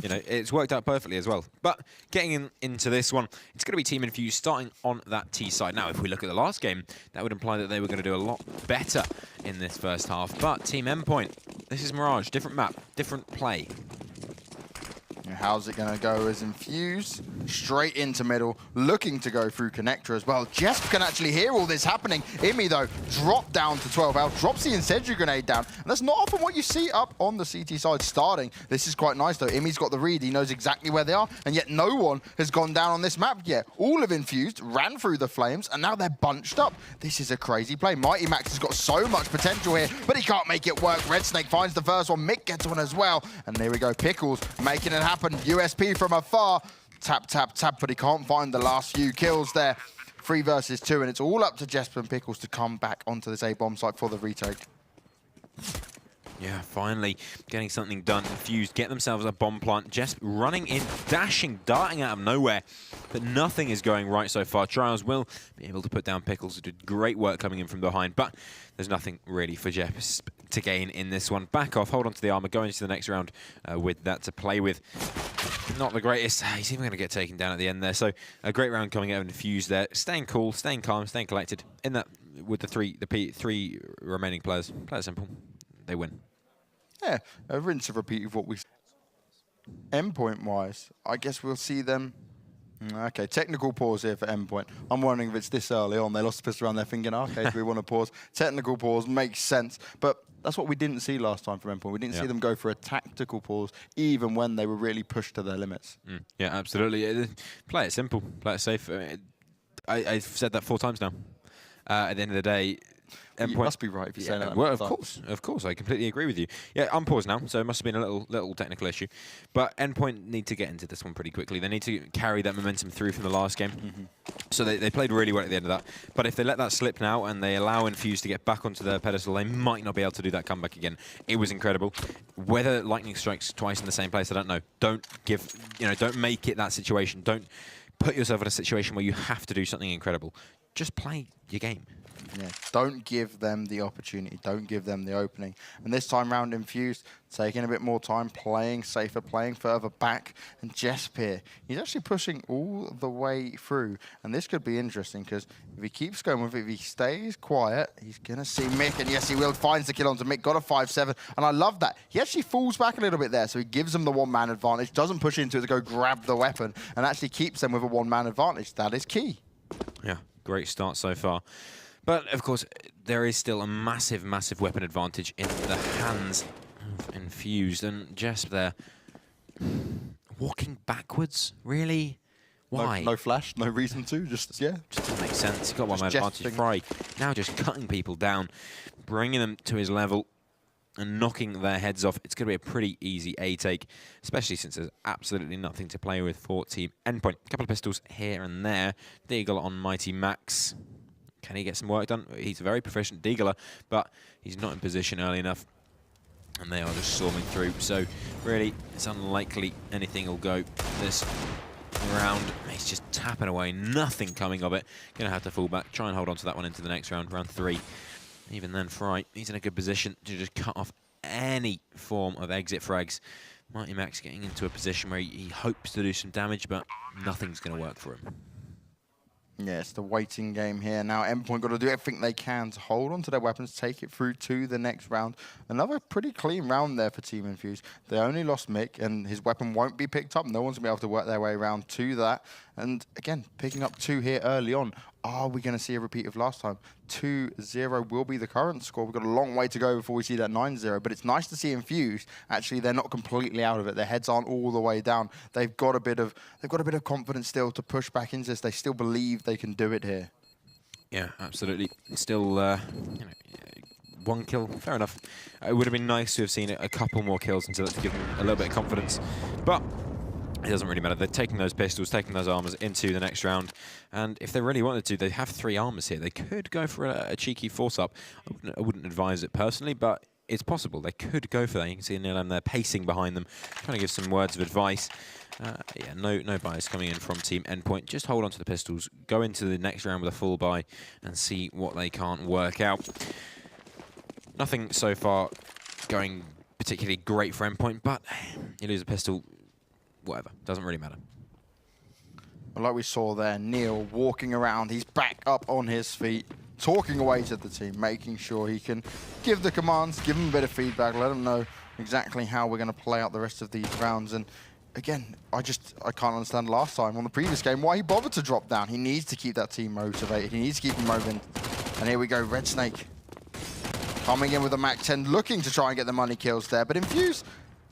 You know, it's worked out perfectly as well. But getting into this one, it's going to be Team Infused starting on that T side. Now, if we look at the last game, that would imply that they were going to do a lot better in this first half. But Team Endpoint, this is Mirage, different map, different play. How's it going to go as Infused? Straight into middle, looking to go through connector as well. Jesp can actually hear all this happening. Imi, though, dropped down to 12 health, drops the incendiary grenade down. And that's not often what you see up on the CT side starting. This is quite nice, though. Imi's got the read. He knows exactly where they are, and yet no one has gone down on this map yet. All of Infused ran through the flames, and now they're bunched up. This is a crazy play. Mighty Max has got so much potential here, but he can't make it work. Red Snake finds the first one. Mick gets one as well. And there we go. Pickles making it happen. USP from afar. Tap, tap, tap, but he can't find the last few kills there. 3 versus 2, and it's all up to Jesper and Pickles to come back onto this A-bomb site for the retake. Yeah, finally getting something done. Infused get themselves a bomb plant. Jesp running in, dashing, darting out of nowhere. But nothing is going right so far. Trials will be able to put down Pickles, who did great work coming in from behind. But there's nothing really for Jesp to gain in this one. Back off, hold on to the armor, go into the next round with that to play with. Not the greatest. He's even going to get taken down at the end there. So a great round coming out of Infused there. Staying cool, staying calm, staying collected. In that, with the three remaining players. Play it simple. They win. Yeah, a rinse and repeat of what we... Endpoint-wise, I guess we'll see them... Okay, technical pause here for Endpoint. I'm wondering if it's this early on. They lost the pistol around there thinking, okay, we want to pause. Technical pause makes sense, but that's what we didn't see last time from Endpoint. We didn't see them go for a tactical pause, even when they were really pushed to their limits. Yeah, absolutely. Play it simple, play it safe. I've said that 4 times now. At the end of the day, Endpoint, you must be right if you say that. Well, of course, I completely agree with you. Yeah, I'm paused now, so it must have been a little technical issue. But Endpoint need to get into this one pretty quickly. They need to carry that momentum through from the last game. So they played really well at the end of that. But if they let that slip now and they allow Infused to get back onto their pedestal, they might not be able to do that comeback again. It was incredible. Whether lightning strikes twice in the same place, I don't know. Don't make it that situation. Don't put yourself in a situation where you have to do something incredible. Just play your game. Yeah, don't give them the opportunity. Don't give them the opening. And this time round, Infused, taking a bit more time, playing safer, playing further back. And Jesp here, he's actually pushing all the way through. And this could be interesting, because if he keeps going with it, if he stays quiet, he's going to see Mick. And yes, he will. Finds the kill onto Mick. Got a 5-7. And I love that. He actually falls back a little bit there. So he gives them the one-man advantage. Doesn't push into it to go grab the weapon. And actually keeps them with a one-man advantage. That is key. Yeah, great start so far. But, of course, there is still a massive, massive weapon advantage in the hands of Infused. And Jesp there, walking backwards? Really? Why? No flash, no reason to, just, yeah. Just doesn't make sense. He's got one advantage. Fry now just cutting people down, bringing them to his level and knocking their heads off. It's going to be a pretty easy A-take, especially since there's absolutely nothing to play with for Team Endpoint. A couple of pistols here and there. Deagle on Mighty Max. Can he get some work done? He's a very proficient Deagler, but he's not in position early enough. And they are just storming through. So, really, it's unlikely anything will go this round. He's just tapping away. Nothing coming of it. Going to have to fall back. Try and hold on to that one into the next round, round 3. Even then, Fry, he's in a good position to just cut off any form of exit frags. Mighty Max getting into a position where he hopes to do some damage, but nothing's going to work for him. Yeah, it's the waiting game here. Now, Endpoint got to do everything they can to hold on to their weapons, take it through to the next round. Another pretty clean round there for Team Infused. They only lost Mick, and his weapon won't be picked up. No one's going to be able to work their way around to that. And again, picking up 2 here early on. Are we going to see a repeat of last time? 2-0 will be the current score. We've got a long way to go before we see that 9-0, but it's nice to see Infused. Actually, they're not completely out of it. Their heads aren't all the way down. They've got a bit of confidence still to push back into this. They still believe they can do it here. Yeah, absolutely. Still, 1 kill, fair enough. It would have been nice to have seen a couple more kills until to give them a little bit of confidence, but it doesn't really matter. They're taking those pistols, taking those armors into the next round. And if they really wanted to, they have 3 armors here. They could go for a cheeky force-up. I wouldn't advise it personally, but it's possible. They could go for that. You can see Nilam there pacing behind them, trying to give some words of advice. Yeah, no bias coming in from Team Endpoint. Just hold on to the pistols, go into the next round with a full buy, and see what they can't work out. Nothing so far going particularly great for Endpoint, but you lose a pistol, whatever. Doesn't really matter. Well, like we saw there, Neil walking around, he's back up on his feet, talking away to the team, making sure he can give the commands, give them a bit of feedback, let them know exactly how we're going to play out the rest of these rounds. And again, I can't understand last time on the previous game why he bothered to drop down. He needs to keep that team motivated. He needs to keep them moving. And here we go, Red Snake coming in with a MAC-10, looking to try and get the money kills there. But Infused,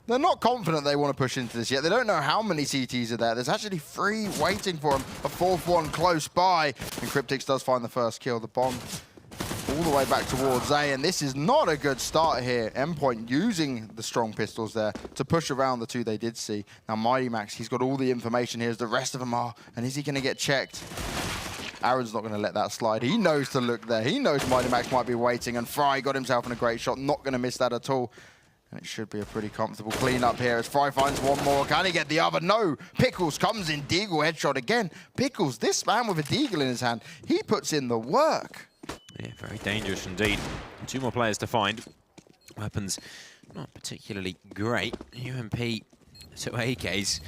they're not confident they want to push into this yet. They don't know how many CTs are there. There's actually 3 waiting for him. A 4th one close by. And Cryptix does find the first kill. The bomb all the way back towards A. And this is not a good start here. Endpoint using the strong pistols there to push around the 2 they did see. Now Mighty Max, he's got all the information here as the rest of them are. And is he going to get checked? Aaron's not going to let that slide. He knows to look there. He knows Mighty Max might be waiting. And Fry got himself in a great shot. Not going to miss that at all. And it should be a pretty comfortable clean-up here as Fry finds one more. Can he get the other? No. Pickles comes in. Deagle headshot again. Pickles, this man with a Deagle in his hand, he puts in the work. Yeah, very dangerous indeed. 2 more players to find. Weapons not particularly great. UMP, 2 AKs,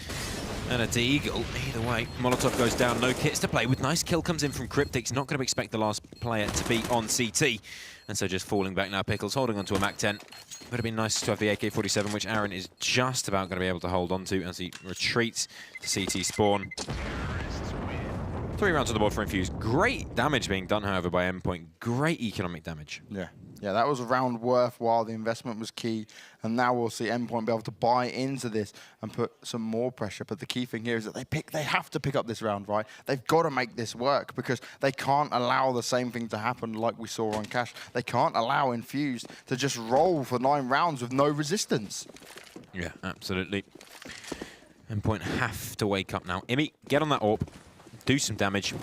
and a Deagle. Either way, Molotov goes down. No kits to play with. Nice kill comes in from Cryptix. Not going to expect the last player to be on CT. And so just falling back now. Pickles holding onto a MAC-10. Would have been nice to have the AK-47, which Aaron is just about going to be able to hold on to as he retreats to CT spawn. 3 rounds on the board for Infused. Great damage being done, however, by Endpoint. Great economic damage. Yeah, that was a round worthwhile. The investment was key. And now we'll see Endpoint be able to buy into this and put some more pressure. But the key thing here is that they have to pick up this round, right? They've got to make this work because they can't allow the same thing to happen like we saw on Cash. They can't allow Infused to just roll for 9 rounds with no resistance. Yeah, absolutely. Endpoint have to wake up now. Imi, get on that AWP. Do some damage.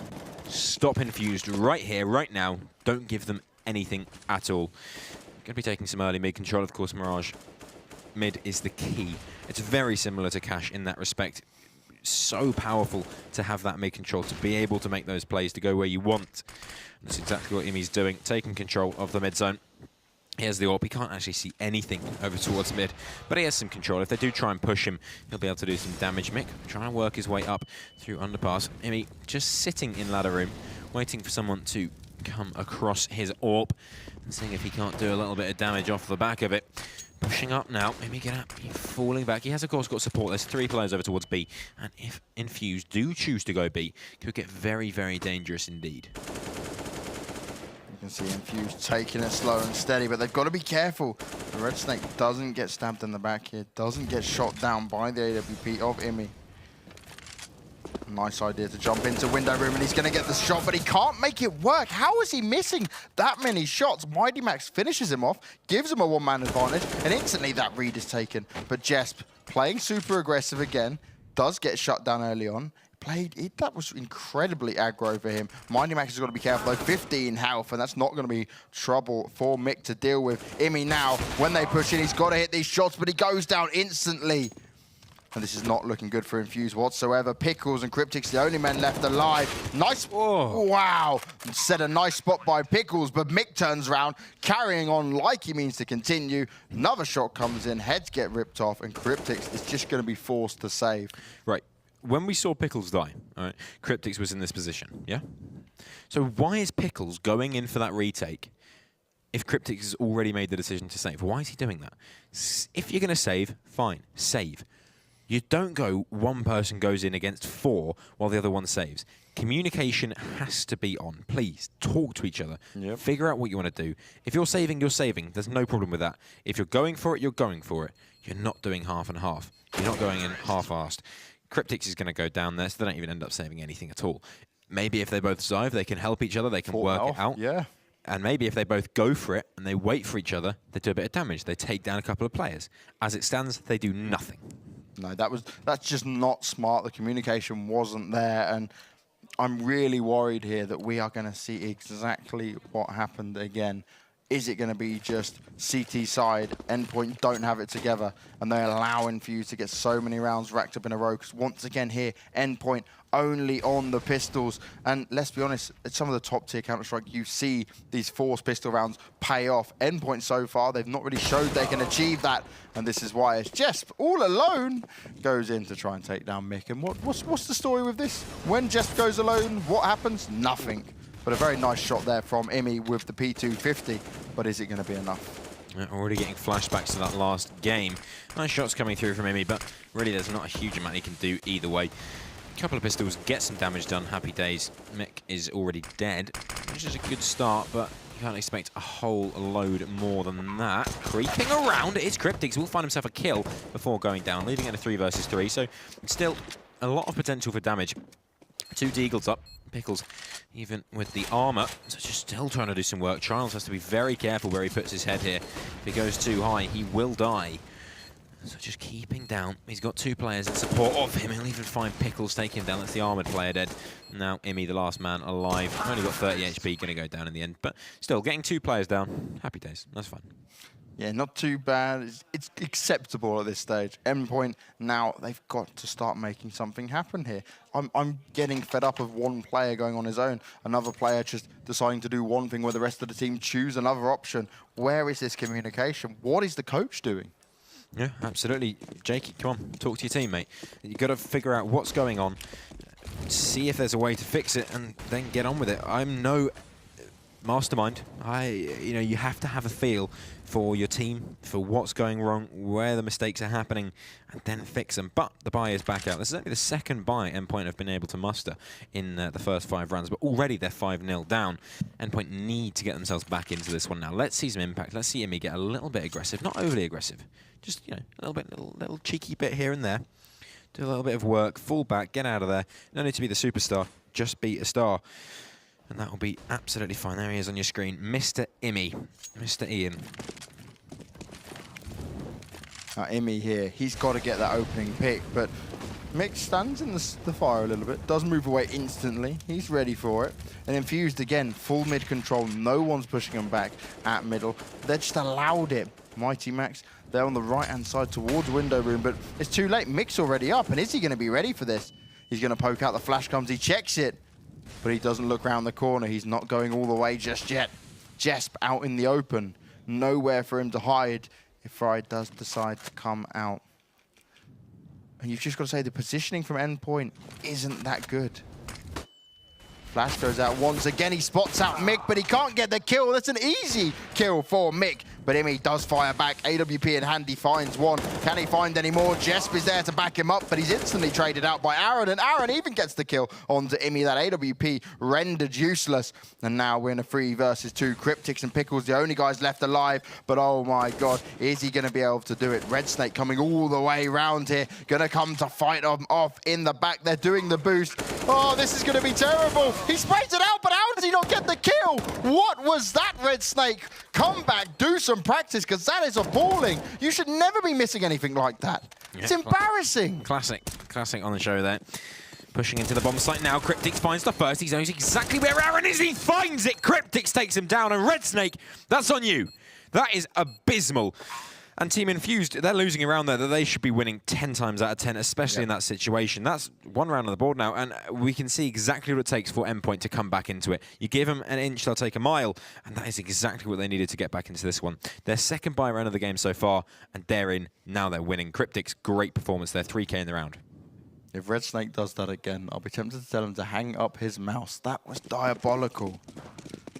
Stop Infused right here, right now. Don't give them anything at all. Going to be taking some early mid control, of course. Mirage mid is the key. It's very similar to Cash in that respect. So powerful to have that mid control, to be able to make those plays, to go where you want. And that's exactly what Imi's doing, taking control of the mid zone. Here's the AWP. He can't actually see anything over towards mid, but he has some control. If they do try and push him, he'll be able to do some damage. Mick trying to work his way up through underpass. Imi just sitting in ladder room, waiting for someone to come across his AWP and seeing if he can't do a little bit of damage off the back of it. Pushing up now. Imi get up. He's falling back. He has, of course, got support. There's 3 players over towards B, and if Infused do choose to go B, it could get very, very dangerous indeed. You can see Infused taking it slow and steady, but they've got to be careful. The Red Snake doesn't get stabbed in the back here, doesn't get shot down by the AWP of Imi. Nice idea to jump into window room, and he's going to get the shot, but he can't make it work. How is he missing that many shots? Mighty Max finishes him off, gives him a 1-man advantage, and instantly that read is taken. But Jesp, playing super aggressive again, does get shut down early on. That was incredibly aggro for him. Mighty Max has got to be careful though. 15 health, and that's not going to be trouble for Mick to deal with. Imi now, when they push in, he's got to hit these shots, but he goes down instantly. And this is not looking good for Infused whatsoever. Pickles and Cryptix, the only men left alive. Nice. Whoa. Wow. Set a nice spot by Pickles, but Mick turns around, carrying on like he means to continue. Another shot comes in, heads get ripped off, and Cryptix is just going to be forced to save. Right. When we saw Pickles die, all right, Cryptix was in this position, yeah? So why is Pickles going in for that retake if Cryptix has already made the decision to save? Why is he doing that? If you're going to save, fine, save. You don't go, one person goes in against 4 while the other one saves. Communication has to be on. Please, talk to each other. Yep. Figure out what you want to do. If you're saving, you're saving. There's no problem with that. If you're going for it, you're going for it. You're not doing half and half. You're not going in half-assed. Cryptix is going to go down there, so they don't even end up saving anything at all. Maybe if they both survive, they can help each other, they can work it out. Yeah. And maybe if they both go for it and they wait for each other, they do a bit of damage. They take down a couple of players. As it stands, they do nothing. No, that's just not smart. The communication wasn't there, and I'm really worried here that we are going to see exactly what happened again. Is it going to be just CT side? Endpoint don't have it together, and they allow Infused to get so many rounds racked up in a row. Because once again here, Endpoint only on the pistols. And let's be honest, at some of the top tier Counter-Strike, you see these forced pistol rounds pay off. Endpoint so far, they've not really showed they can achieve that. And this is why it's Jesp all alone goes in to try and take down Mick. And what's the story with this? When Jesp goes alone, what happens? Nothing. But a very nice shot there from Imi with the P250. But is it going to be enough? Already getting flashbacks to that last game. Nice shots coming through from Imi, but really there's not a huge amount he can do either way. Couple of pistols, get some damage done, happy days. Mick is already dead, which is a good start, but you can't expect a whole load more than that. Creeping around, it's Cryptix, will find himself a kill before going down, leaving it a 3 versus 3, so still a lot of potential for damage. 2 Deagles up. Pickles, even with the armor, so just still trying to do some work. Trials has to be very careful where he puts his head here. If he goes too high, he will die. So just keeping down. He's got 2 players in support of him. He'll even find Pickles taking him down. That's the armored player dead. Now Imi, the last man alive. Only got 30 HP, going to go down in the end. But still, getting 2 players down. Happy days. That's fine. Yeah, not too bad. It's acceptable at this stage. Endpoint, now they've got to start making something happen here. I'm getting fed up of one player going on his own, another player just deciding to do one thing where the rest of the team choose another option. Where is this communication? What is the coach doing? Yeah, absolutely. Jakey, come on, talk to your teammate. You've got to figure out what's going on, see if there's a way to fix it, and then get on with it. I'm no mastermind. You have to have a feel for your team, for what's going wrong, where the mistakes are happening, and then fix them. But the buy is back out. This is only the second buy Endpoint have been able to muster in the first 5 rounds, but already they're 5-0 down. Endpoint need to get themselves back into this one now. Let's see some impact. Let's see Imi get a little bit aggressive, not overly aggressive. Just, a little cheeky bit here and there. Do a little bit of work, fall back, get out of there. No need to be the superstar, just be a star. And that will be absolutely fine. There he is on your screen. Mr. Imi. Mr. Ian. Imi here, he's got to get that opening pick, but Mick stands in the fire a little bit, does move away instantly. He's ready for it. And Infused again, full mid control. No one's pushing him back at middle. They just allowed it. Mighty Max, they're on the right-hand side towards window room, but it's too late. Mick's already up, and is he going to be ready for this? He's going to poke out, the flash comes, he checks it. But he doesn't look around the corner. He's not going all the way just yet. Jesp out in the open. Nowhere for him to hide if Fry does decide to come out. And you've just got to say the positioning from Endpoint isn't that good. Flash goes out once again. He spots out Mick, but he can't get the kill. That's an easy kill for Mick. But Imi does fire back. AWP in hand, he finds one. Can he find any more? Jesp is there to back him up, but he's instantly traded out by Aaron, and Aaron even gets the kill onto Imi. That AWP rendered useless. And now we're in a 3 versus 2. Cryptix and Pickles, the only guys left alive. But oh my God, is he going to be able to do it? Red Snake coming all the way around here. Going to come to fight him off in the back. They're doing the boost. Oh, this is going to be terrible. He sprays it out, but how does he not get the kill? What was that, Red Snake? Come back, do some practice, because that is appalling. You should never be missing anything like that. Yeah, it's embarrassing. Classic on the show there. Pushing into the bomb site now. Cryptix finds the first. He knows exactly where Aaron is. He finds it. Cryptix takes him down, and Red Snake, that's on you. That is abysmal. And Team Infused, they're losing around there that they should be winning 10 times out of 10, especially in that situation. That's 1 round on the board now, and we can see exactly what it takes for Endpoint to come back into it. You give them an inch, they'll take a mile, and that is exactly what they needed to get back into this one. Their second buy round of the game so far, and they're in. Now they're winning. Cryptix, great performance there, 3K in the round. If Red Snake does that again, I'll be tempted to tell him to hang up his mouse. That was diabolical.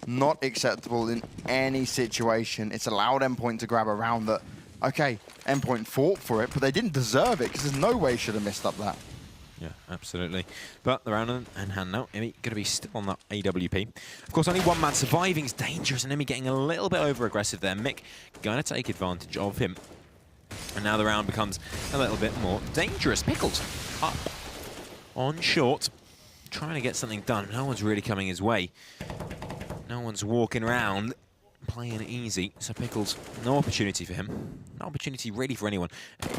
Not acceptable in any situation. It's allowed Endpoint to grab a round that, okay, Endpoint fought for it, but they didn't deserve it, because there's no way he should have missed up that. Yeah, absolutely. But the round in hand now, Imi going to be still on that AWP. Of course, only one man surviving is dangerous, and Imi getting a little bit over-aggressive there. Mick going to take advantage of him. And now the round becomes a little bit more dangerous. Pickles up on short, trying to get something done. No one's really coming his way. No one's walking around playing it easy, so Pickles, no opportunity for him. No opportunity really for anyone.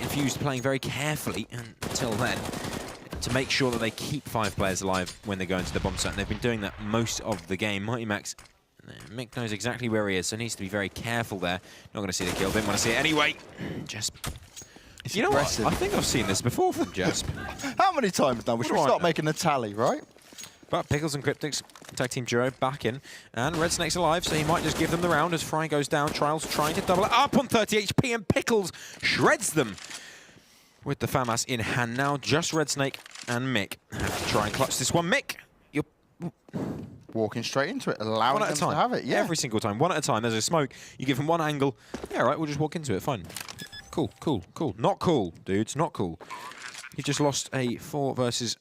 Infused playing very carefully until then to make sure that they keep 5 players alive when they go into the bomb site. And they've been doing that most of the game. Mighty Max Mick knows exactly where he is, so needs to be very careful there. Not going to see the kill, didn't want to see it anyway. Jesp. You know what? I think I've seen this before from Jesp. How many times now? We should start making a tally, right? But Pickles and Cryptics, tag team duo, back in. And Red Snake's alive, so he might just give them the round as Fry goes down. Trials trying to double it up on 30 HP, and Pickles shreds them with the FAMAS in hand now. Just Red Snake and Mick have to try and clutch this one. Mick, you're walking straight into it, allowing them to have it. Yeah, every single time, one at a time. There's a smoke. You give them one angle. Yeah, right, we'll just walk into it. Fine. Cool, cool, cool. Not cool, dudes. Not cool. You've just lost a 4 versus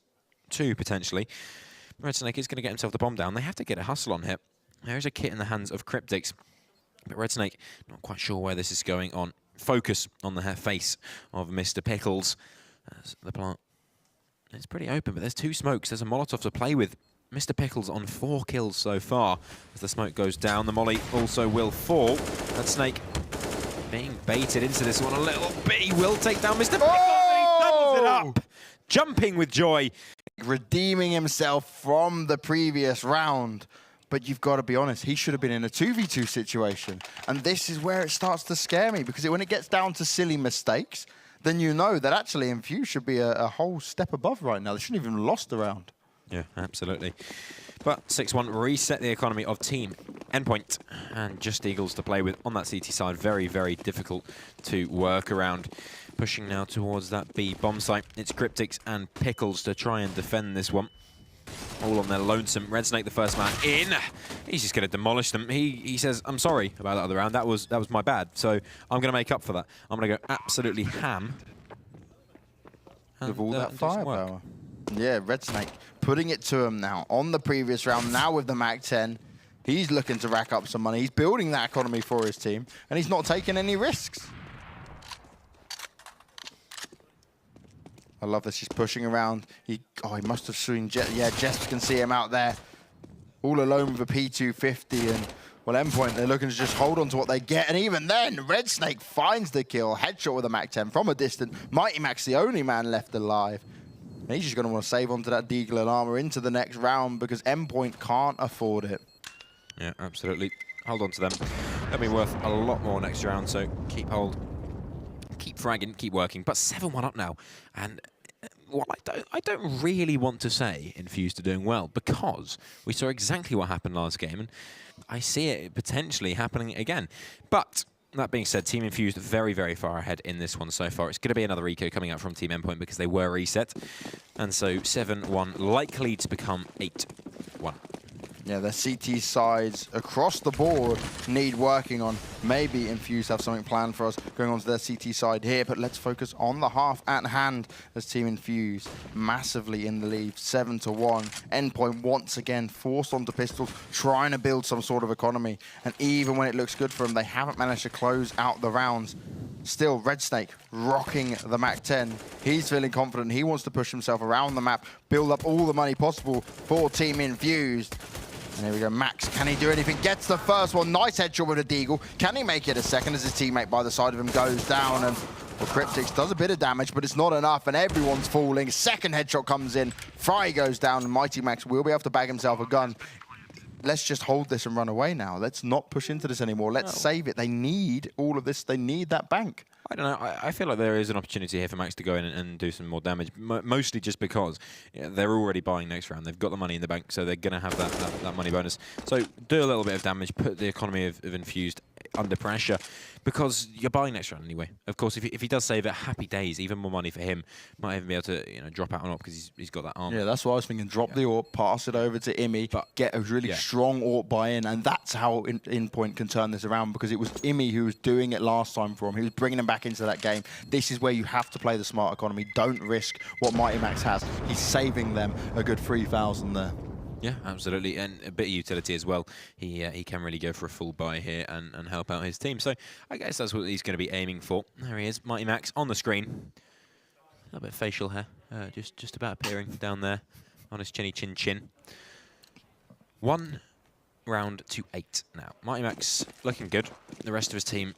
2 potentially. Red Snake is going to get himself the bomb down. They have to get a hustle on here. There is a kit in the hands of Cryptics, but Red Snake not quite sure where this is going on. Focus on the face of Mr. Pickles. As the plant, it's pretty open, but there's 2 smokes. There's a Molotov to play with. Mr. Pickles on 4 kills so far. As the smoke goes down, the molly also will fall. Red Snake being baited into this one a little bit. He will take down Mr. Pickles, and he doubles it up. Jumping with joy. Redeeming himself from the previous round. But you've got to be honest, he should have been in a 2v2 situation. And this is where it starts to scare me, because when it gets down to silly mistakes, then you know that actually Infused should be a whole step above right now. They shouldn't even have lost the round. Yeah, absolutely. But 6-1 reset the economy of Team Endpoint, and just Eagles to play with on that CT side. Very, very difficult to work around. Pushing now towards that B bomb site. It's Cryptics and Pickles to try and defend this one. All on their lonesome. Red Snake, the first man in. He's just going to demolish them. He says, "I'm sorry about that other round. That was my bad. So I'm going to make up for that. I'm going to go absolutely ham." With all that firepower. Yeah, Red Snake putting it to him now on the previous round. Now with the MAC-10, he's looking to rack up some money. He's building that economy for his team, and he's not taking any risks. I love this. He's pushing around. He must have seen yeah, Jess can see him out there, all alone with a P250. And well, Endpoint, they're looking to just hold on to what they get. And even then, Red Snake finds the kill. Headshot with a MAC-10 from a distance. Mighty Mac's the only man left alive. And he's just going to want to save onto that Deagle and armor into the next round, because Endpoint can't afford it. Yeah, absolutely. Hold on to them. They'll be worth a lot more next round, so keep hold. Keep fragging, keep working. But 7-1 up now. And well, I don't really want to say Infused are doing well, because we saw exactly what happened last game, and I see it potentially happening again. But that being said, Team Infused very, very far ahead in this one so far. It's going to be another eco coming out from Team Endpoint because they were reset. And so 7-1 likely to become 8-1. Yeah, the CT sides across the board need working on. Maybe Infused have something planned for us going on to their CT side here, but let's focus on the half at hand as Team Infused massively in the lead, 7-1. Endpoint once again forced onto pistols, trying to build some sort of economy. And even when it looks good for them, they haven't managed to close out the rounds. Still, Red Snake rocking the MAC-10. He's feeling confident. He wants to push himself around the map, build up all the money possible for Team Infused. And here we go, Max, can he do anything? Gets the first one, nice headshot with a Deagle. Can he make it a second as his teammate by the side of him goes down? And well, Cryptics does a bit of damage, but it's not enough, and everyone's falling. Second headshot comes in, Fry goes down, and Mighty Max will be able to bag himself a gun. Let's just hold this and run away now. Let's not push into this anymore. Let's save it. They need all of this. They need that bank. I don't know. I feel like there is an opportunity here for Max to go in and do some more damage, mostly just because they're already buying next round. They've got the money in the bank, so they're going to have that money bonus. So do a little bit of damage, put the economy of Infused under pressure, because you're buying next round anyway. Of course, if he does save it, happy days, even more money for him. Might even be able to drop out on AWP because he's got that armor. Yeah, that's what I was thinking. Drop the AWP, pass it over to Imi, but get a really strong AWP buy-in, and that's how Endpoint can turn this around, because it was Imi who was doing it last time for him. He was bringing him back into that game. This is where you have to play the smart economy. Don't risk what Mighty Max has. He's saving them a good 3,000 there. Yeah, absolutely, and a bit of utility as well. He can really go for a full buy here and help out his team. So I guess that's what he's going to be aiming for. There he is, Mighty Max on the screen. A little bit of facial hair, just about appearing down there on his chinny chin. 1 round to 8 now. Mighty Max looking good. The rest of his team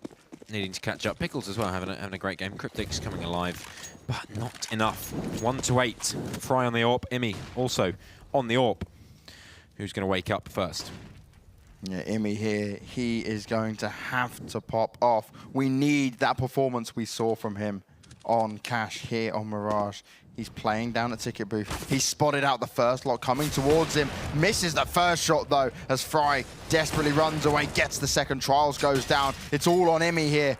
needing to catch up. Pickles as well having a great game. Cryptics coming alive, but not enough. 1 to 8. Fry on the AWP. Imi also on the AWP. Who's going to wake up first? Yeah, Imi here, he is going to have to pop off. We need that performance we saw from him on Cash here on Mirage. He's playing down at ticket booth. He spotted out the first lot coming towards him. Misses the first shot though, as Fry desperately runs away, gets the second. Trials goes down. It's all on Imi here,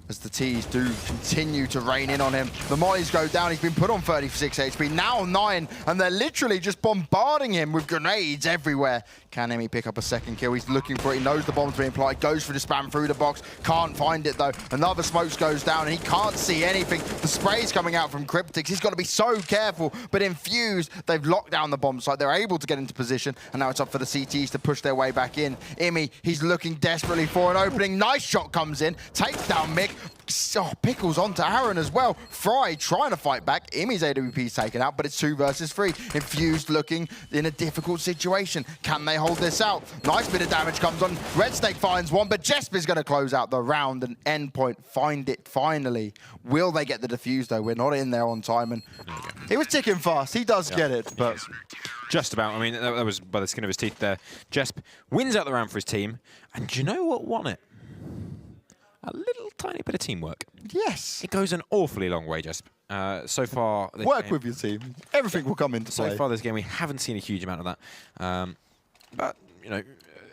as the T's do continue to rain in on him. The mollies go down. He's been put on 36 HP, now 9, and they're literally just bombarding him with grenades everywhere. Can Emi pick up a second kill? He's looking for it. He knows the bomb's being applied. Goes for the spam through the box. Can't find it, though. Another smokes goes down, and he can't see anything. The spray's coming out from Cryptix. He's got to be so careful. But Infused, they've locked down the bomb site. They're able to get into position, and now it's up for the CTs to push their way back in. Imi, he's looking desperately for an opening. Nice shot comes in. Takes down Mick. Oh, Pickles onto Aaron as well. Fry trying to fight back. Imi's AWP's taken out, but it's 2 versus 3. Infused looking in a difficult situation. Can they hold this out? Nice bit of damage comes on. Red Snake finds one, but Jesper's going to close out the round, and Endpoint find it finally. Will they get the defuse, though? We're not in there on time, and he was ticking fast. He does get it, but... Just about. I mean, that was by the skin of his teeth there. Jesp wins out the round for his team, and do you know what won it? A little tiny bit of teamwork. Yes. It goes an awfully long way, Jesp. So far... Work with your team. Everything will come into play. So far this game, we haven't seen a huge amount of that. But, you know,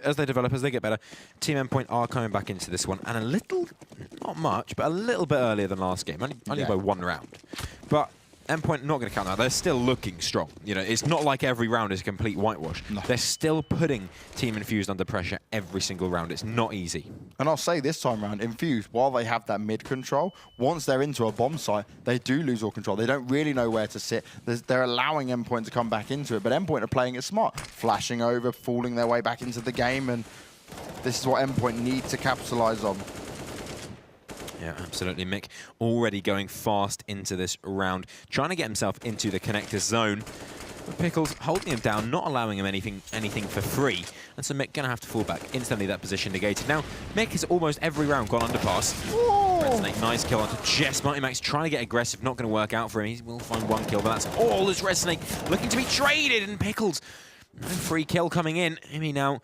as they develop, as they get better, Team Endpoint are coming back into this one. And a little, not much, but a little bit earlier than last game. Only by 1 round. But... Endpoint not going to count that. They're still looking strong. You know, it's not like every round is a complete whitewash. No. They're still putting Team Infused under pressure every single round. It's not easy. And I'll say this time round, Infused, while they have that mid control, once they're into a bomb site, they do lose all control. They don't really know where to sit. They're allowing Endpoint to come back into it, but Endpoint are playing it smart, flashing over, falling their way back into the game, and this is what Endpoint need to capitalize on. Yeah, absolutely. Mick already going fast into this round, trying to get himself into the connector zone. But Pickles holding him down, not allowing him anything for free. And so Mick going to have to fall back. Instantly that position negated. Now, Mick has almost every round gone underpass. Red Snake, nice kill onto Jess. Mighty Max trying to get aggressive, not going to work out for him. He will find 1 kill, but that's all as Red Snake looking to be traded. And Pickles, no free kill coming in. Imi now...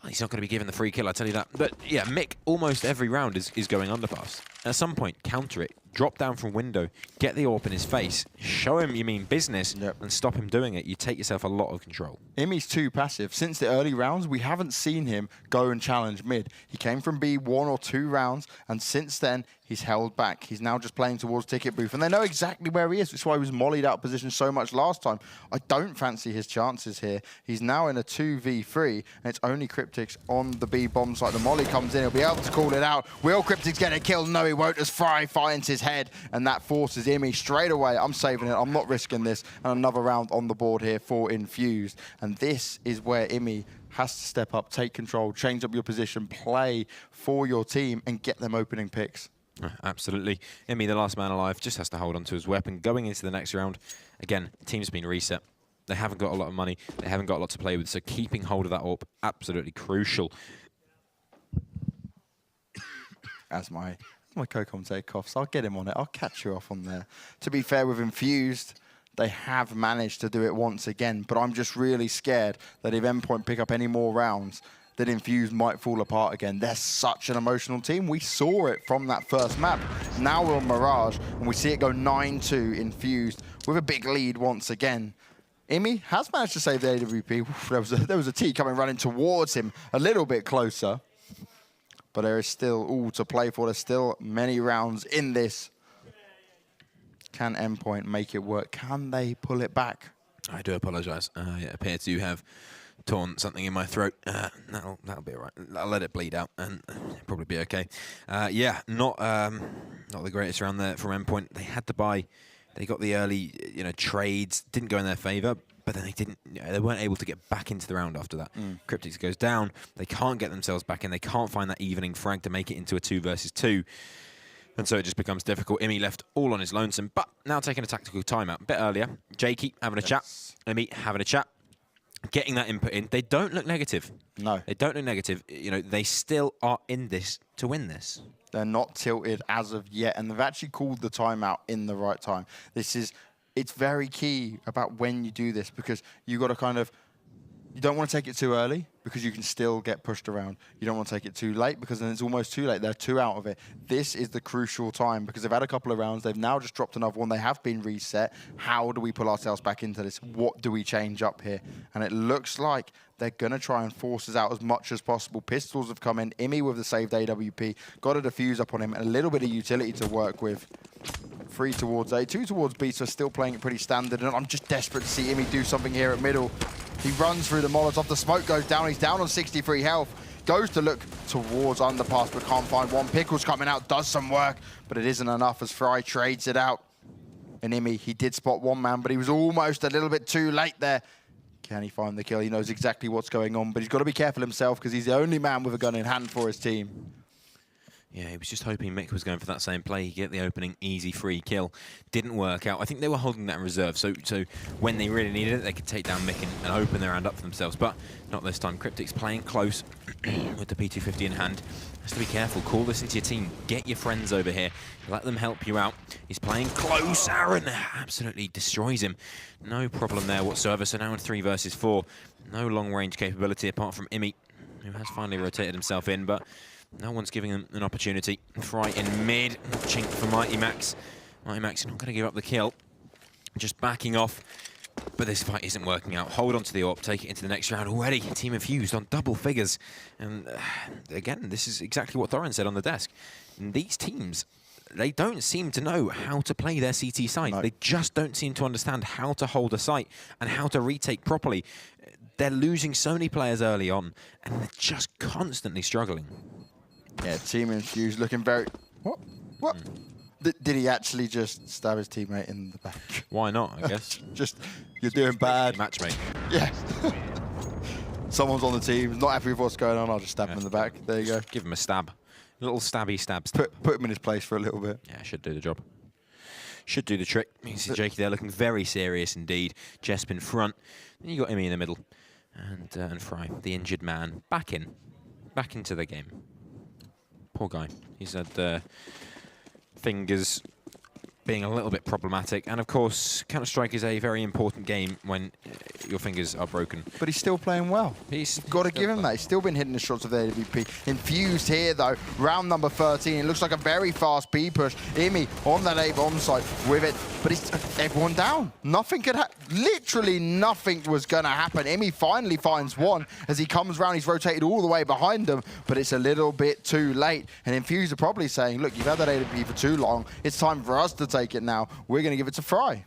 Well, he's not going to be given the free kill, I tell you that. But yeah, Mick, almost every round is going underpass. At some point, counter it, drop down from window, get the AWP in his face, show him you mean business, and stop him doing it. You take yourself a lot of control. Imi's too passive. Since the early rounds, we haven't seen him go and challenge mid. He came from B 1 or 2 rounds, and since then, he's held back. He's now just playing towards ticket booth, and they know exactly where he is. That's why he was mollied out of position so much last time. I don't fancy his chances here. He's now in a 2v3, and it's only Cryptix on the B bomb site. The molly comes in, he'll be able to call it out. Will Cryptix get a kill? No, he won't, as Fry finds his head, and that forces Imi straight away. I'm saving it, I'm not risking this. And another round on the board here for Infused. And this is where Imi has to step up, take control, change up your position, play for your team, and get them opening picks. Absolutely. Imi, the last man alive, just has to hold on to his weapon. Going into the next round, again, team's been reset. They haven't got a lot of money. They haven't got a lot to play with, so keeping hold of that AWP, absolutely crucial. As my co-commentator coughs, I'll get him on it. I'll catch you off on there. To be fair, with Infused, they have managed to do it once again, but I'm just really scared that if Endpoint pick up any more rounds, that Infused might fall apart again. They're such an emotional team. We saw it from that first map. Now we're on Mirage, and we see it go 9-2 Infused with a big lead once again. Imi has managed to save the AWP. There was a T coming running towards him a little bit closer. But there is still all to play for. There's still many rounds in this. Can Endpoint make it work? Can they pull it back? I do apologise. I appear to have torn something in my throat. That'll be all right. I'll let it bleed out, and it'll probably be okay. Yeah, not the greatest round there from Endpoint. They had to buy. They got the early, trades. Didn't go in their favour. But then they weren't able to get back into the round after that. Cryptix goes down. They can't get themselves back in. They can't find that evening frag to make it into a 2 versus 2. And so it just becomes difficult. Imi left all on his lonesome, but now taking a tactical timeout. A bit earlier, Jakey having a chat. Imi having a chat. Getting that input in. They don't look negative. No. They don't look negative. They still are in this to win this. They're not tilted as of yet, and they've actually called the timeout in the right time. It's very key about when you do this, because you got to you don't want to take it too early, because you can still get pushed around. You don't want to take it too late because then it's almost too late. They're 2 out of it. This is the crucial time because they've had a couple of rounds. They've now just dropped another one. They have been reset. How do we pull ourselves back into this? What do we change up here? And it looks like they're going to try and force us out as much as possible. Pistols have come in. Imi with the saved AWP. Got a defuse up on him and a little bit of utility to work with. 3 towards A, 2 towards B, so still playing it pretty standard. And I'm just desperate to see Imi do something here at middle. He runs through the Molotov. The smoke goes down. He's down on 63 health. Goes to look towards underpass, but can't find one. Pickles coming out, does some work, but it isn't enough as Fry trades it out. And Imi, he did spot one man, but he was almost a little bit too late there. Can he find the kill? He knows exactly what's going on, but he's got to be careful himself because he's the only man with a gun in hand for his team. Yeah, he was just hoping Mick was going for that same play. He'd get the opening easy free kill. Didn't work out. I think they were holding that in reserve, so when they really needed it, they could take down Mick and open their hand up for themselves. But not this time. Cryptic's playing close with the P250 in hand. Has to be careful. Call this into your team. Get your friends over here. Let them help you out. He's playing close. Aaron absolutely destroys him. No problem there whatsoever. So now in 3 versus 4. No long-range capability apart from Imi, who has finally rotated himself in, but no one's giving them an opportunity. Fry in mid. Chink for Mighty Max. Mighty Max not going to give up the kill. Just backing off. But this fight isn't working out. Hold on to the AWP. Take it into the next round already. Team Infused on double figures. And again, this is exactly what Thorin said on the desk. And these teams, they don't seem to know how to play their CT side. No. They just don't seem to understand how to hold a site and how to retake properly. They're losing so many players early on, and they're just constantly struggling. Yeah, Team Infused looking very... What? Did he actually just stab his teammate in the back? Why not, I guess. Just, you're doing bad. Matchmate. Yeah. Someone's on the team, not happy with what's going on, I'll just stab him in the back. There you go. Give him a stab. A little stabby stab. Put him in his place for a little bit. Yeah, should do the job. Should do the trick. You see Jakey there looking very serious indeed. Jesp in front. Then you got Imi in the middle. And Fry, the injured man, back into the game. Poor guy. He's had fingers being a little bit problematic. And of course, Counter-Strike is a very important game when your fingers are broken. But he's still playing well. He's got to give him that. He's still been hitting the shots of the AWP. Infused here, though. Round number 13. It looks like a very fast B push. Imi on that A bomb site with it. But it's everyone down. Nothing could happen. Literally nothing was going to happen. Imi finally finds one as he comes round. He's rotated all the way behind him, but it's a little bit too late. And Infused are probably saying, look, you've had that AWP for too long. It's time for us to take it now. We're going to give it to Fry.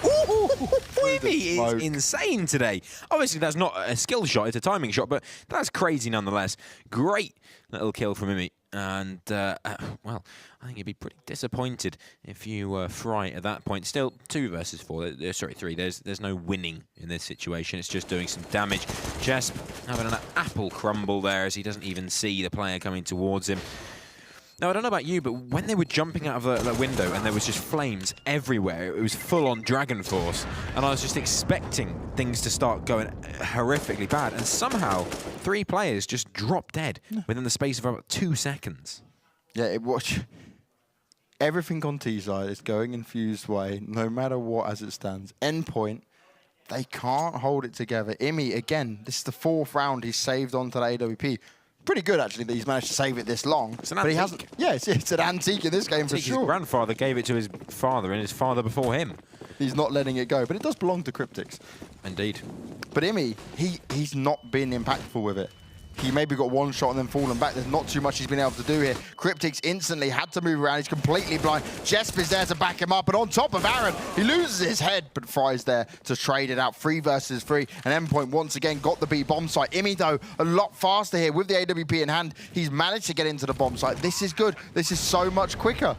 Ooh, Imi is insane today. Obviously, that's not a skill shot, it's a timing shot, but that's crazy nonetheless. Great little kill from Imi. And, well, I think you'd be pretty disappointed if you were Fry at that point. Still, 2 versus 4. Sorry, 3. There's no winning in this situation. It's just doing some damage. Jesp having an apple crumble there as he doesn't even see the player coming towards him. Now, I don't know about you, but when they were jumping out of the window and there was just flames everywhere, it was full-on Dragon Force, and I was just expecting things to start going horrifically bad, and somehow 3 players just dropped dead within the space of about 2 seconds. Yeah, everything on T-side is going Infused way, no matter what as it stands. Endpoint, they can't hold it together. Imi, again, this is the 4th round he's saved onto the AWP. Pretty good, actually, that he's managed to save it this long. It's an antique. But he hasn't. Yeah, it's an antique in this game for sure. His grandfather gave it to his father, and his father before him. He's not letting it go, but it does belong to Cryptics. Indeed. But Imi, he's not been impactful with it. He maybe got one shot and then fallen back. There's not too much he's been able to do here. Cryptics instantly had to move around. He's completely blind. Jesp is there to back him up. And on top of Aaron, he loses his head, but Fry's there to trade it out. 3 versus 3. And Endpoint once again got the B bomb site. Imi, though, a lot faster here with the AWP in hand. He's managed to get into the bomb site. This is good. This is so much quicker.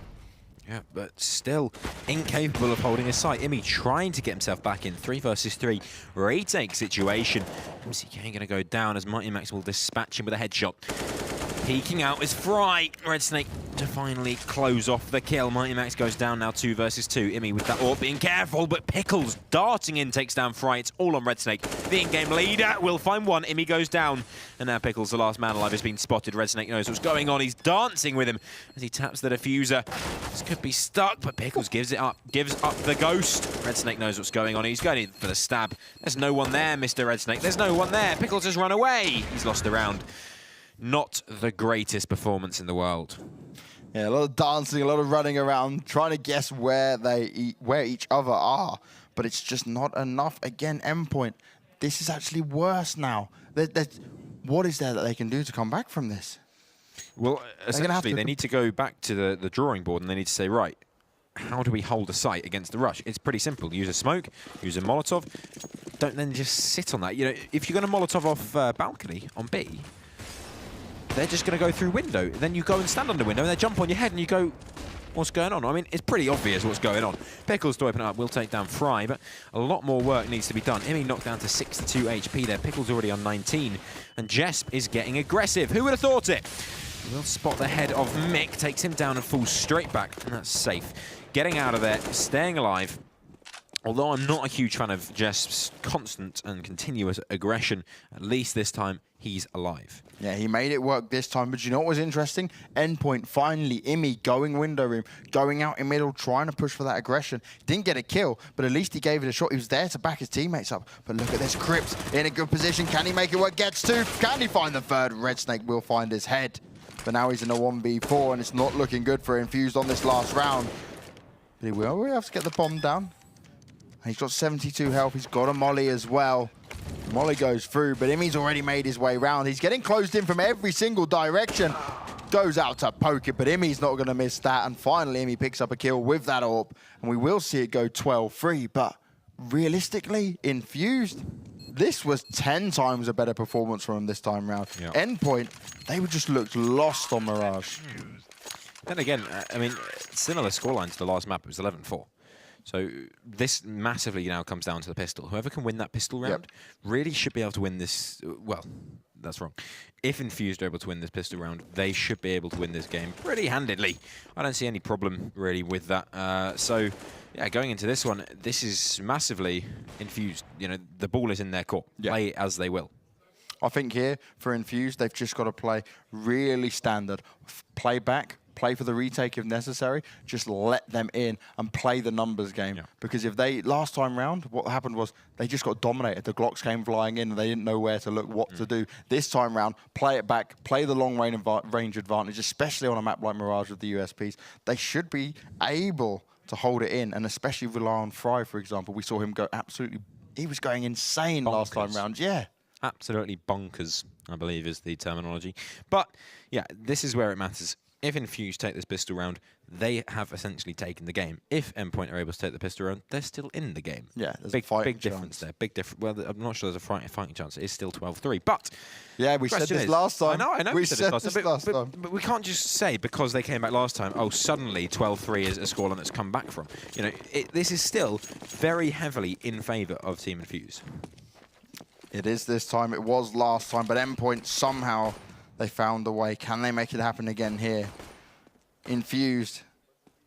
Yeah, but still incapable of holding a site. Imi trying to get himself back in. 3 versus 3 retake situation. MCK going to go down as Mighty Max will dispatch him with a headshot. Peeking out is Fry. Red Snake to finally close off the kill. Mighty Max goes down now 2 versus 2. Imi with that AWP being careful, but Pickles darting in takes down Fry. It's all on Red Snake. The in-game leader will find one. Imi goes down. And now Pickles, the last man alive, has been spotted. Red Snake knows what's going on. He's dancing with him as he taps the diffuser. This could be stuck, but Pickles gives it up. Gives up the ghost. Red Snake knows what's going on. He's going in for the stab. There's no one there, Mr. Red Snake. There's no one there. Pickles has run away. He's lost the round. Not the greatest performance in the world. Yeah, a lot of dancing, a lot of running around, trying to guess where each other are. But it's just not enough. Again, Endpoint, this is actually worse now. What is there that they can do to come back from this? Well, essentially, they need to go back to the drawing board and they need to say, right, how do we hold a site against the rush? It's pretty simple. Use a smoke, use a Molotov. Don't then just sit on that. You know, if you're going to Molotov off balcony on B, they're just going to go through window. Then you go and stand on the window and they jump on your head and you go, what's going on? I mean, it's pretty obvious what's going on. Pickles to open up will take down Fry, but a lot more work needs to be done. Imi knocked down to 62 HP there. Pickles already on 19. And Jesp is getting aggressive. Who would have thought it? Will spot the head of Mick, takes him down and falls straight back. And that's safe. Getting out of there, staying alive. Although I'm not a huge fan of Jesp's constant and continuous aggression, at least this time he's alive. Yeah, he made it work this time, but you know what was interesting? Endpoint, finally, Imi going window room, going out in middle, trying to push for that aggression. Didn't get a kill, but at least he gave it a shot. He was there to back his teammates up. But look at this, Crypt in a good position. Can he make it work? Gets two. Can he find the third? Red Snake will find his head. But now he's in a 1v4, and it's not looking good for Infused on this last round. But he will have to get the bomb down. He's got 72 health. He's got a molly as well. Molly goes through, but Imi's already made his way round. He's getting closed in from every single direction. Goes out to poke it, but Imi's not going to miss that. And finally, Imi picks up a kill with that AWP. And we will see it go 12-3. But realistically, Infused, this was 10 times a better performance from him this time round. Yeah. Endpoint, they were just looked lost on Mirage. Then again, I mean, similar scoreline to the last map. It was 11-4. So this massively now comes down to the pistol. Whoever can win that pistol round really should be able to win this. Well, that's wrong. If Infused are able to win this pistol round, they should be able to win this game pretty handedly. I don't see any problem really with that. So yeah, going into this one, this is massively Infused. You know, the ball is in their court. Play as they will. I think here for Infused, they've just got to play really standard. Play back. Play for the retake if necessary, just let them in and play the numbers game. Yeah. Because if they, last time round, what happened was they just got dominated. The Glocks came flying in and they didn't know where to look, what to do. This time round, play it back, play the long range advantage, especially on a map like Mirage with the USPs. They should be able to hold it in and especially rely on Fry, for example. We saw him go absolutely, he was going insane last time round, yeah. Absolutely bonkers, I believe is the terminology. But yeah, this is where it matters. If Infused take this pistol round, they have essentially taken the game. If Endpoint are able to take the pistol round, they're still in the game. Yeah, there's big difference there. Big difference. Well, I'm not sure there's a fighting chance. It is still 12-3. But yeah, we said this last time. I know. We said this last time. But we can't just say because they came back last time, oh, suddenly 12-3 is a scoreline that's come back from. You know, this is still very heavily in favour of Team Infused. It is this time. It was last time. But Endpoint somehow they found a way. Can they make it happen again here? Infused.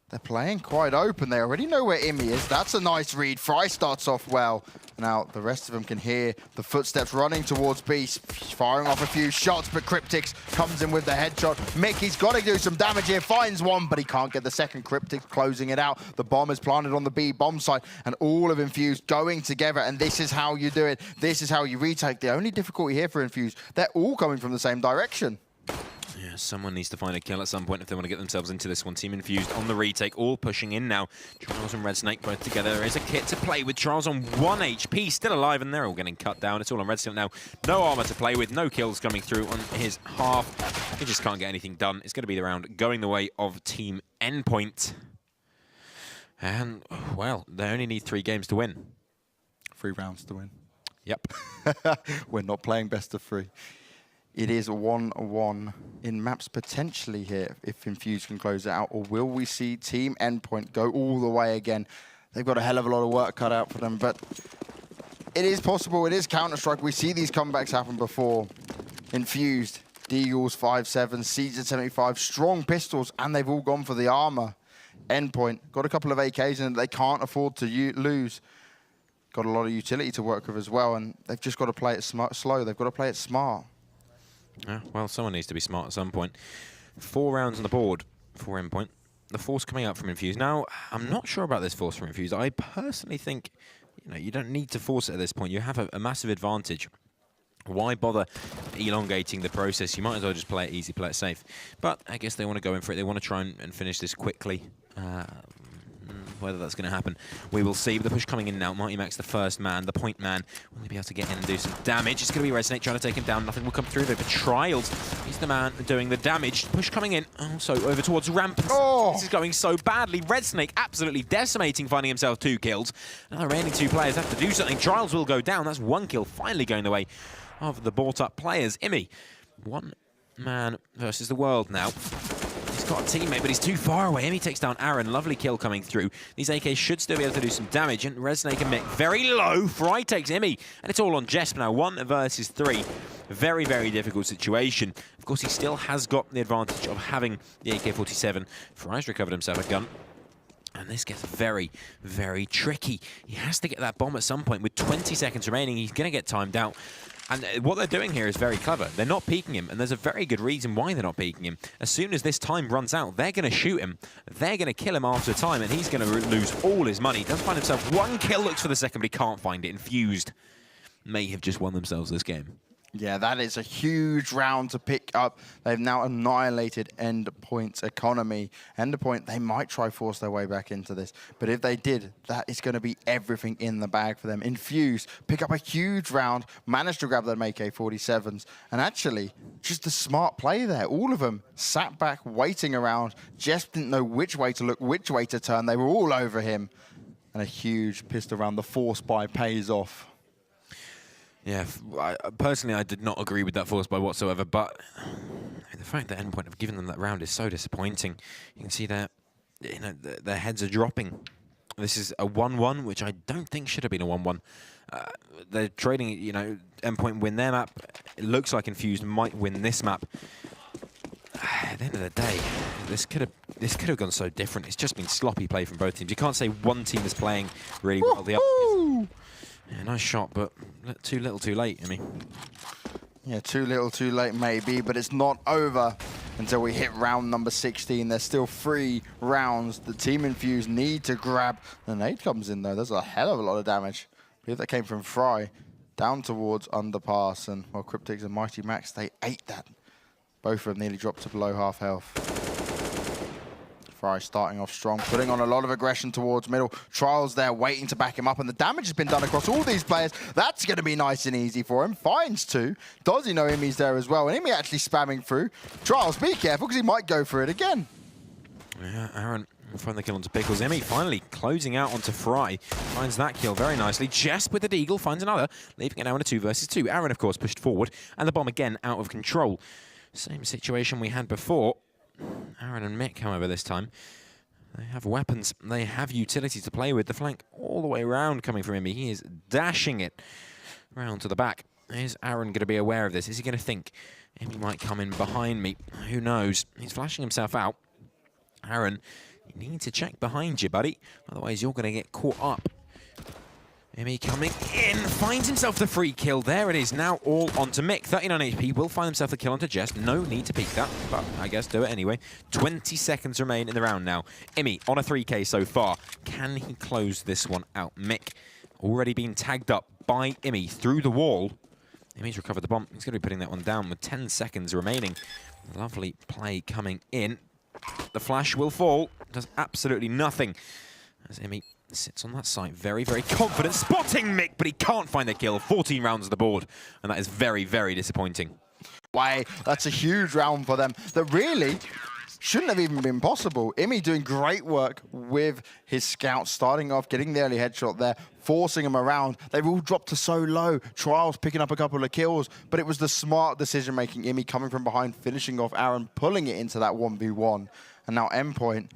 They're playing quite open. They already know where Imi is. That's a nice read. Fry starts off well. Now, the rest of them can hear the footsteps running towards Beast, firing off a few shots, but Cryptix comes in with the headshot. Mickey's got to do some damage here, finds one, but he can't get the second. Cryptix closing it out. The bomb is planted on the B bomb site, and all of Infused going together, and this is how you do it. This is how you retake. The only difficulty here for Infused, they're all coming from the same direction. Yeah, someone needs to find a kill at some point if they want to get themselves into this one. Team Infused on the retake, all pushing in now. Charles and Red Snake both together. There is a kit to play with. Charles on 1 HP, still alive, and they're all getting cut down. It's all on Red Snake now. No armor to play with, no kills coming through on his half. He just can't get anything done. It's going to be the round going the way of Team Endpoint. And, well, they only need 3 games to win. 3 rounds to win. Yep. We're not playing best of 3. It is 1-1 in maps potentially here if Infused can close it out. Or will we see Team Endpoint go all the way again? They've got a hell of a lot of work cut out for them, but it is possible. It is Counter-Strike. We see these comebacks happen before. Infused, Deagles 5.7, Caesar 75, strong pistols, and they've all gone for the armor. Endpoint, got a couple of AKs and they can't afford to lose. Got a lot of utility to work with as well, and they've just got to play it slow. They've got to play it smart. Yeah, well, someone needs to be smart at some point. 4 rounds on the board for Endpoint. The force coming out from Infused. Now, I'm not sure about this force from Infused. I personally think, you don't need to force it at this point. You have a massive advantage. Why bother elongating the process? You might as well just play it easy, play it safe. But I guess they want to go in for it. They want to try and finish this quickly. Whether that's going to happen, we will see. The push coming in now. Mighty Max, the first man, the point man. Will he be able to get in and do some damage? It's going to be Red Snake trying to take him down. Nothing will come through though. But Trials, he's the man doing the damage. Push coming in. Also over towards Ramp. Oh. This is going so badly. Red Snake absolutely decimating, finding himself 2 kills. Now the remaining 2 players have to do something. Trials will go down. That's 1 kill finally going the way of the bought-up players. Imi, 1 man versus the world now. He's got a teammate, but he's too far away. Imi takes down Aaron. Lovely kill coming through. These AKs should still be able to do some damage. And Red Snake and Mick very low. Fry takes Imi. And it's all on Jesp now. 1 versus 3. Very, very difficult situation. Of course, he still has got the advantage of having the AK-47. Fry's recovered himself a gun. And this gets very, very tricky. He has to get that bomb at some point. With 20 seconds remaining, he's going to get timed out. And what they're doing here is very clever. They're not peeking him, and there's a very good reason why they're not peeking him. As soon as this time runs out, they're going to shoot him. They're going to kill him after time, and he's going to lose all his money. He does find himself 1 kill, looks for the second, but he can't find it. Infused may have just won themselves this game. Yeah, that is a huge round to pick up. They've now annihilated Endpoint's economy. Endpoint, they might try force their way back into this. But if they did, that is going to be everything in the bag for them. Infused, pick up a huge round, managed to grab them AK-47s. And actually, just a smart play there. All of them sat back, waiting around. Just didn't know which way to look, which way to turn. They were all over him. And a huge pistol round. The force buy pays off. Yeah, personally, I did not agree with that force buy whatsoever, but the fact that Endpoint have given them that round is so disappointing. You can see their heads are dropping. This is a 1-1, which I don't think should have been a 1-1. They're trading, Endpoint win their map. It looks like Infused might win this map. At the end of the day, this could have gone so different. It's just been sloppy play from both teams. You can't say one team is playing really well. The other is. Yeah, nice shot, but too little, too late, I mean. Yeah, too little, too late maybe, but it's not over until we hit round number 16. There's still 3 rounds. The team Infused need to grab. The nade comes in, though. There's a hell of a lot of damage. I believe that came from Fry down towards Underpass. And, well, Cryptics and Mighty Max, they ate that. Both of them nearly dropped to below half health. Fry starting off strong, putting on a lot of aggression towards middle. Trials there waiting to back him up, and the damage has been done across all these players. That's going to be nice and easy for him. Finds 2. Does he know Imi's there as well? And Imi actually spamming through. Trials, be careful, because he might go for it again. Yeah, Aaron will find the kill onto Pickles. Imi finally closing out onto Fry. Finds that kill very nicely. Jesp with the Deagle finds another, leaving it now in a 2 versus 2. Aaron, of course, pushed forward, and the bomb again out of control. Same situation we had before. Aaron and Mick, however, this time, they have weapons. They have utility to play with. The flank all the way around coming from Imi. He is dashing it round to the back. Is Aaron going to be aware of this? Is he going to think Imi might come in behind me? Who knows? He's flashing himself out. Aaron, you need to check behind you, buddy. Otherwise, you're going to get caught up. Imi coming in, finds himself the free kill. There it is, now all onto Mick. 39 HP, will find himself the kill onto Jess. No need to peek that, but I guess do it anyway. 20 seconds remain in the round now. Imi on a 3K so far. Can he close this one out? Mick already been tagged up by Imi through the wall. Imi's recovered the bomb. He's going to be putting that one down with 10 seconds remaining. Lovely play coming in. The flash will fall. Does absolutely nothing as Imi sits on that site, very, very confident, spotting Mick, but he can't find the kill. 14 rounds on the board, and that is very, very disappointing. Why, that's a huge round for them that really shouldn't have even been possible. Imi doing great work with his scouts, starting off, getting the early headshot there, forcing him around. They've all dropped to so low. Trials picking up a couple of kills, but it was the smart decision-making. Imi coming from behind, finishing off Aaron, pulling it into that 1v1. And now Endpoint,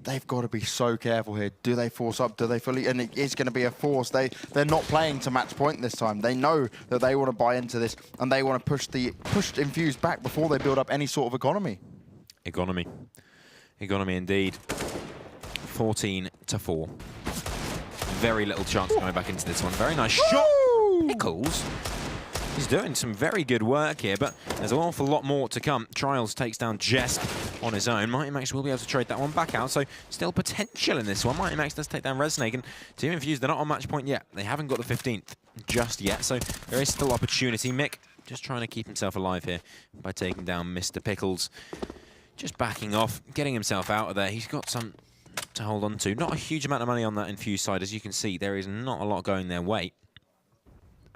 they've got to be so careful here. Do they force up? Do they fully? And it is going to be a force. They're not playing to match point this time. They know that they want to buy into this, and they want to push Infused back before they build up any sort of economy. Economy indeed. 14-4. Very little chance going back into this one. Very nice shot. Pickles. He's doing some very good work here, but there's an awful lot more to come. Trials takes down Jesp on his own. Mighty Max will be able to trade that one back out, so still potential in this one. Mighty Max does take down Resnake, and Team Infused, they're not on match point yet. They haven't got the 15th just yet, so there is still opportunity. Mick just trying to keep himself alive here by taking down Mr. Pickles. Just backing off, getting himself out of there. He's got some to hold on to. Not a huge amount of money on that Infused side. As you can see, there is not a lot going their way.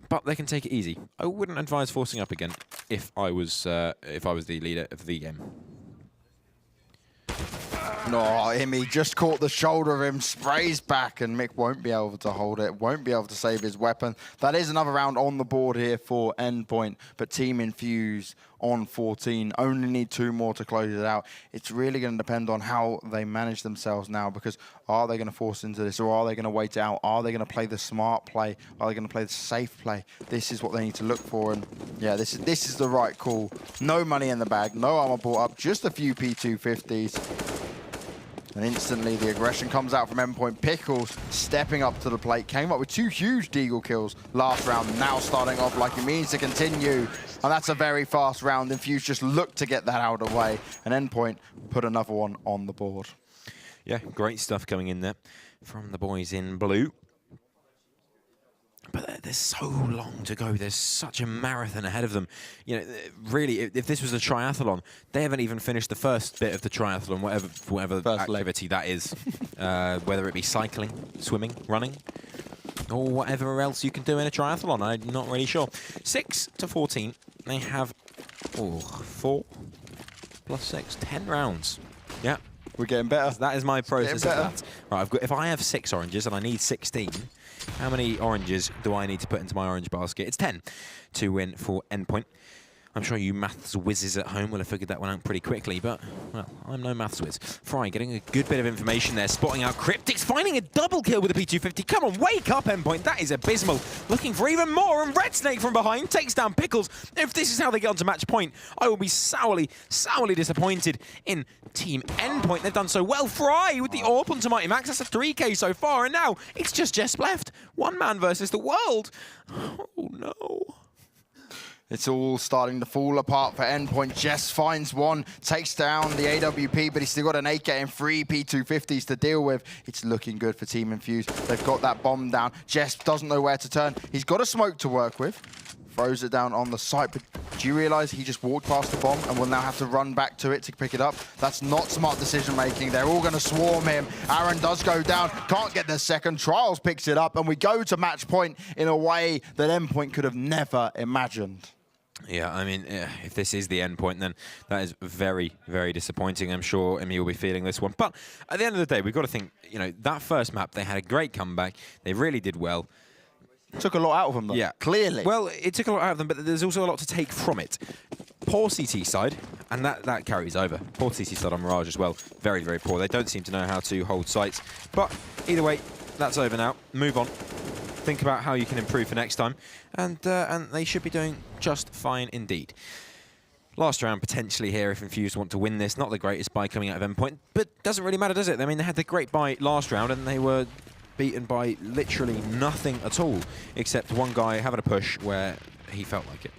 But they can take it easy. I wouldn't advise forcing up again if I was the leader of the game. No, Imi just caught the shoulder of him, sprays back, and Mick won't be able to hold it, won't be able to save his weapon. That is another round on the board here for Endpoint, but Team Infused on 14. Only need 2 more to close it out. It's really going to depend on how they manage themselves now, because are they going to force into this, or are they going to wait it out? Are they going to play the smart play? Are they going to play the safe play? This is what they need to look for, and yeah, this is the right call. No money in the bag, no armor bought up, just a few P250s. And instantly the aggression comes out from Endpoint. Pickles stepping up to the plate. Came up with 2 huge Deagle kills last round. Now starting off like he means to continue. And that's a very fast round. Infused just looked to get that out of the way. And Endpoint put another one on the board. Yeah, great stuff coming in there from the boys in blue. But there's so long to go. There's such a marathon ahead of them. You know, really, if this was a triathlon, they haven't even finished the first bit of the triathlon, whatever activity that is, whether it be cycling, swimming, running, or whatever else you can do in a triathlon. I'm not really sure. 6-14. They have 4 + 6, 10 rounds. Yeah, we're getting better. That is my process of that. Right, if I have 6 oranges and I need 16. How many oranges do I need to put into my orange basket? It's 10 to win for Endpoint. I'm sure you maths whizzes at home will have figured that one out pretty quickly, but, well, I'm no maths whiz. Fry getting a good bit of information there, spotting out Cryptics, finding a double kill with a P250. Come on, wake up, Endpoint. That is abysmal. Looking for even more, and Red Snake from behind takes down Pickles. If this is how they get onto match point, I will be sourly, sourly disappointed in Team Endpoint. They've done so well. Fry with the AWP onto Mighty Max. That's a 3K so far, and now it's just Jesp left. One man versus the world. Oh, no. It's all starting to fall apart for Endpoint. Jess finds one, takes down the AWP, but he's still got an 8 getting 3 P250s to deal with. It's looking good for Team Infused. They've got that bomb down. Jess doesn't know where to turn. He's got a smoke to work with. Throws it down on the site, but do you realize he just walked past the bomb and will now have to run back to it to pick it up? That's not smart decision making. They're all going to swarm him. Aaron does go down, can't get the second. Trials picks it up, and we go to match point in a way that Endpoint could have never imagined. Yeah, I mean, if this is the Endpoint, then that is very, very disappointing. I'm sure Emi will be feeling this one. But at the end of the day, we've got to think, you know, that first map, they had a great comeback. They really did well. Took a lot out of them, though. Yeah. Clearly. Well, it took a lot out of them, but there's also a lot to take from it. Poor CT side, and that carries over. Poor CT side on Mirage as well. Very, very poor. They don't seem to know how to hold sites. But either way, that's over now. Move on. Think about how you can improve for next time, and they should be doing just fine indeed. Last round potentially here if Infused want to win this. Not the greatest buy coming out of Endpoint, but doesn't really matter, does it? I mean, they had the great buy last round, and they were beaten by literally nothing at all, except one guy having a push where he felt like it.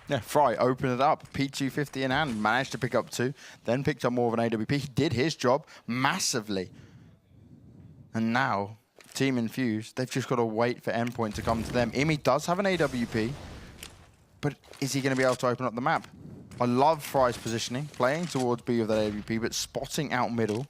Yeah, Fry opened it up, P250 in hand, managed to pick up 2, then picked up more of an AWP. He did his job massively. And now Team Infused, they've just got to wait for Endpoint to come to them. Imi does have an AWP, but is he going to be able to open up the map? I love Fry's positioning, playing towards B with that AWP, but spotting out middle.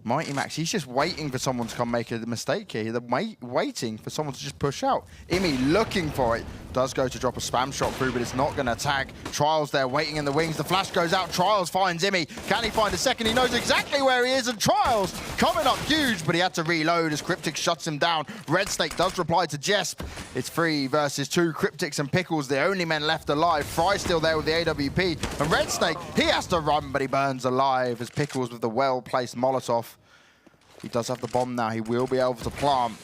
Mighty Max, he's just waiting for someone to come make a mistake here. They're waiting for someone to just push out. Imi looking for it. Does go to drop a spam shot through, but it's not going to tag. Trials there waiting in the wings. The flash goes out. Trials finds Imi. Can he find a second? He knows exactly where he is. And Trials coming up huge, but he had to reload as Cryptic shuts him down. Red Snake does reply to Jesp. It's 3 versus 2. Cryptics and Pickles, the only men left alive. Fry still there with the AWP. And Red Snake, he has to run, but he burns alive as Pickles with the well-placed Molotov. He does have the bomb now. He will be able to plant.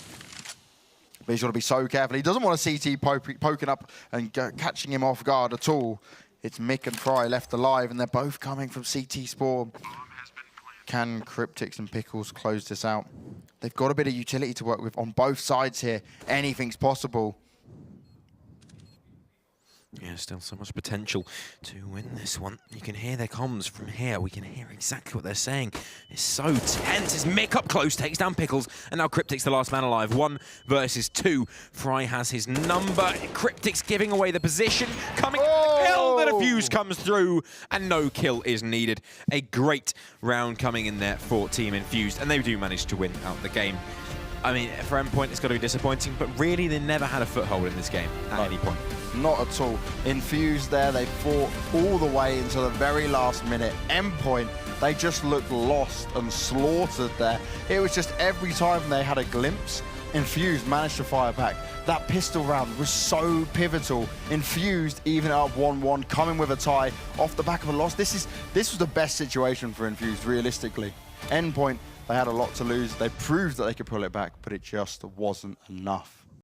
But he's got to be so careful. He doesn't want a CT poking up and catching him off guard at all. It's Mick and Fry left alive, and they're both coming from CT spawn. Can Cryptics and Pickles close this out? They've got a bit of utility to work with on both sides here. Anything's possible. Yeah, still so much potential to win this one. You can hear their comms from here. We can hear exactly what they're saying. It's so tense. It's Mick up close, takes down Pickles, and now Cryptic's the last man alive. 1 versus 2. Fry has his number. Cryptic's giving away the position. Coming kill, the defuse comes through, and no kill is needed. A great round coming in there for Team Infused, and they do manage to win out the game. I mean, for Endpoint, it's got to be disappointing, but really, they never had a foothold in this game at any point. Not at all. Infused there, they fought all the way into the very last minute. Endpoint, they just looked lost and slaughtered there. It was just every time they had a glimpse, Infused managed to fire back. That pistol round was so pivotal. Infused even up 1-1, coming with a tie off the back of a loss. This was the best situation for Infused, realistically. Endpoint, they had a lot to lose. They proved that they could pull it back, but it just wasn't enough.